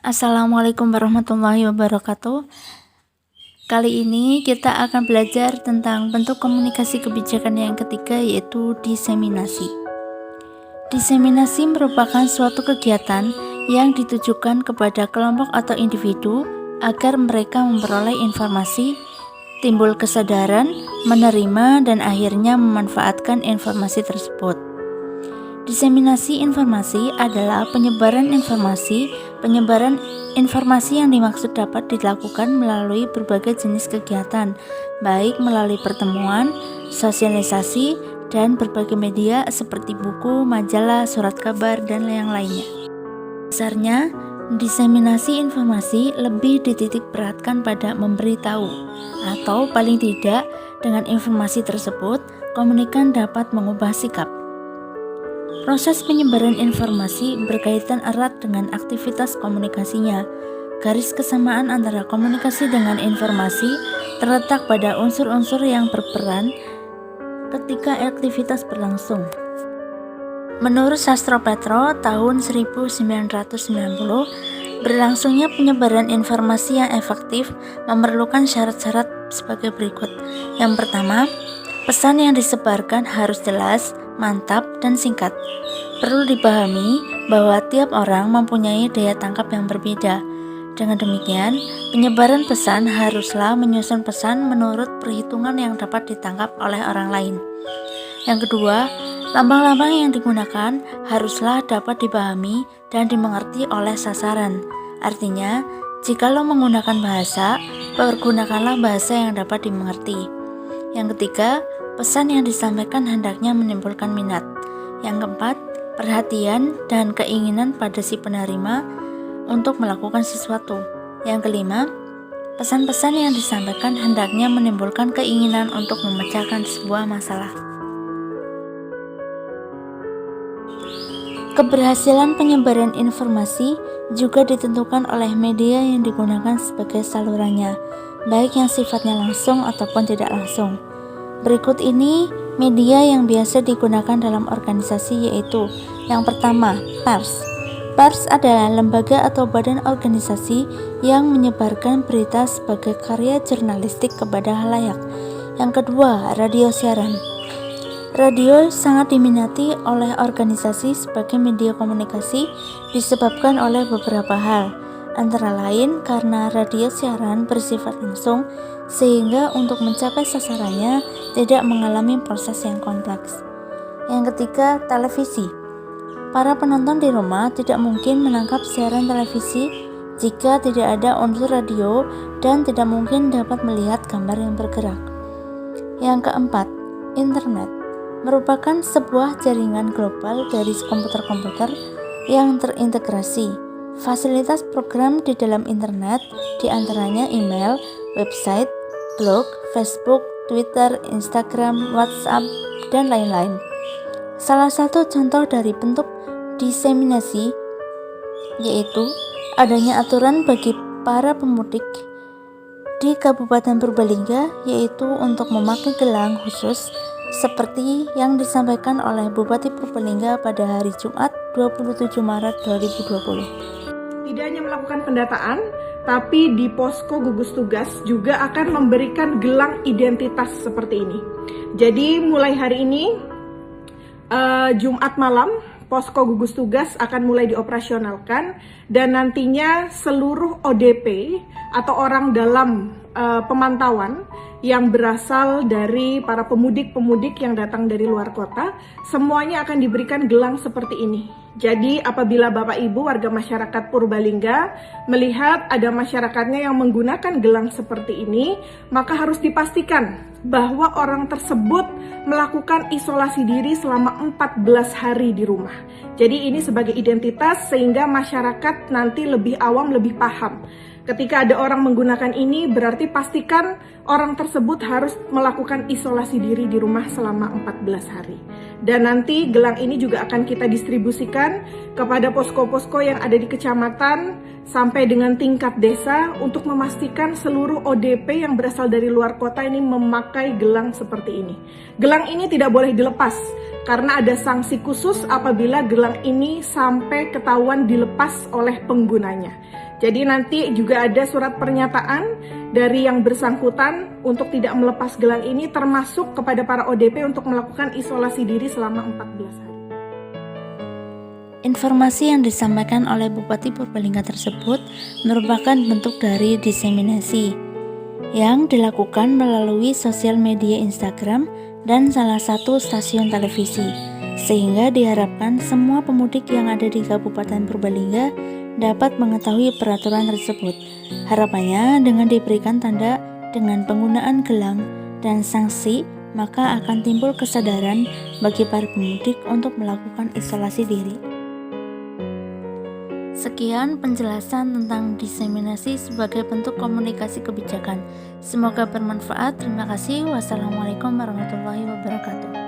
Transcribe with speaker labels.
Speaker 1: Assalamualaikum warahmatullahi wabarakatuh. Kali ini kita akan belajar tentang bentuk komunikasi kebijakan yang ketiga, yaitu diseminasi. Diseminasi merupakan suatu kegiatan yang ditujukan kepada kelompok atau individu agar mereka memperoleh informasi, timbul kesadaran, menerima, dan akhirnya memanfaatkan informasi tersebut. Diseminasi informasi adalah penyebaran informasi yang dimaksud dapat dilakukan melalui berbagai jenis kegiatan, baik melalui pertemuan, sosialisasi, dan berbagai media seperti buku, majalah, surat kabar, dan yang lainnya. Dasarnya, diseminasi informasi lebih dititik beratkan pada memberitahu, atau paling tidak dengan informasi tersebut, komunikan dapat mengubah sikap. Proses penyebaran informasi berkaitan erat dengan aktivitas komunikasinya. Garis kesamaan antara komunikasi dengan informasi terletak pada unsur-unsur yang berperan ketika aktivitas berlangsung. Menurut Sastro Petro tahun 1990, berlangsungnya penyebaran informasi yang efektif memerlukan syarat-syarat sebagai berikut. Yang pertama, pesan yang disebarkan harus jelas, mantap, dan singkat. Perlu dipahami bahwa tiap orang mempunyai daya tangkap yang berbeda. Dengan demikian, penyebaran pesan haruslah menyusun pesan menurut perhitungan yang dapat ditangkap oleh orang lain. Yang kedua, lambang-lambang yang digunakan haruslah dapat dipahami dan dimengerti oleh sasaran. Artinya, jikalau menggunakan bahasa, pergunakanlah bahasa yang dapat dimengerti. Yang ketiga, pesan yang disampaikan hendaknya menimbulkan minat. Yang keempat, perhatian dan keinginan pada si penerima untuk melakukan sesuatu. Yang kelima, pesan-pesan yang disampaikan hendaknya menimbulkan keinginan untuk memecahkan sebuah masalah. Keberhasilan penyebaran informasi juga ditentukan oleh media yang digunakan sebagai salurannya, baik yang sifatnya langsung ataupun tidak langsung. Berikut ini media yang biasa digunakan dalam organisasi, yaitu yang pertama, pers. Pers adalah lembaga atau badan organisasi yang menyebarkan berita sebagai karya jurnalistik kepada khalayak. Yang kedua, radio siaran. Radio sangat diminati oleh organisasi sebagai media komunikasi disebabkan oleh beberapa hal, antara lain karena radio siaran bersifat langsung sehingga untuk mencapai sasarannya tidak mengalami proses yang kompleks. Yang ketiga, televisi. Para penonton di rumah tidak mungkin menangkap siaran televisi jika tidak ada unsur radio dan tidak mungkin dapat melihat gambar yang bergerak. Yang keempat, internet merupakan sebuah jaringan global dari komputer-komputer yang terintegrasi. Fasilitas program di dalam internet diantaranya email, website, blog, Facebook, Twitter, Instagram, WhatsApp, dan lain-lain. Salah satu contoh dari bentuk diseminasi yaitu adanya aturan bagi para pemudik di Kabupaten Purbalingga, yaitu untuk memakai gelang khusus seperti yang disampaikan oleh Bupati Purbalingga pada hari Jumat 27 Maret 2020.
Speaker 2: Tidak hanya melakukan pendataan, tapi di posko gugus tugas juga akan memberikan gelang identitas seperti ini. Jadi mulai hari ini, Jumat malam, posko gugus tugas akan mulai dioperasionalkan dan nantinya seluruh ODP atau orang dalam pemantauan yang berasal dari para pemudik-pemudik yang datang dari luar kota, semuanya akan diberikan gelang seperti ini. Jadi apabila Bapak Ibu warga masyarakat Purbalingga melihat ada masyarakatnya yang menggunakan gelang seperti ini, maka harus dipastikan bahwa orang tersebut melakukan isolasi diri selama 14 hari di rumah. Jadi ini sebagai identitas sehingga masyarakat nanti lebih awam, lebih paham. Ketika ada orang menggunakan ini, berarti pastikan orang tersebut harus melakukan isolasi diri di rumah selama 14 hari. Dan nanti gelang ini juga akan kita distribusikan kepada posko-posko yang ada di kecamatan sampai dengan tingkat desa untuk memastikan seluruh ODP yang berasal dari luar kota ini memakai gelang seperti ini. Gelang ini tidak boleh dilepas karena ada sanksi khusus apabila gelang ini sampai ketahuan dilepas oleh penggunanya. Jadi nanti juga ada surat pernyataan dari yang bersangkutan untuk tidak melepas gelang ini, termasuk kepada para ODP untuk melakukan isolasi diri selama 14 hari.
Speaker 1: Informasi yang disampaikan oleh Bupati Purbalingga tersebut merupakan bentuk dari diseminasi yang dilakukan melalui sosial media Instagram dan salah satu stasiun televisi, sehingga diharapkan semua pemudik yang ada di Kabupaten Purbalingga dapat mengetahui peraturan tersebut. Harapannya dengan diberikan tanda dengan penggunaan gelang dan sanksi, maka akan timbul kesadaran bagi para pemudik untuk melakukan isolasi diri. Sekian penjelasan tentang diseminasi sebagai bentuk komunikasi kebijakan. Semoga bermanfaat. Terima kasih. Wassalamualaikum warahmatullahi wabarakatuh.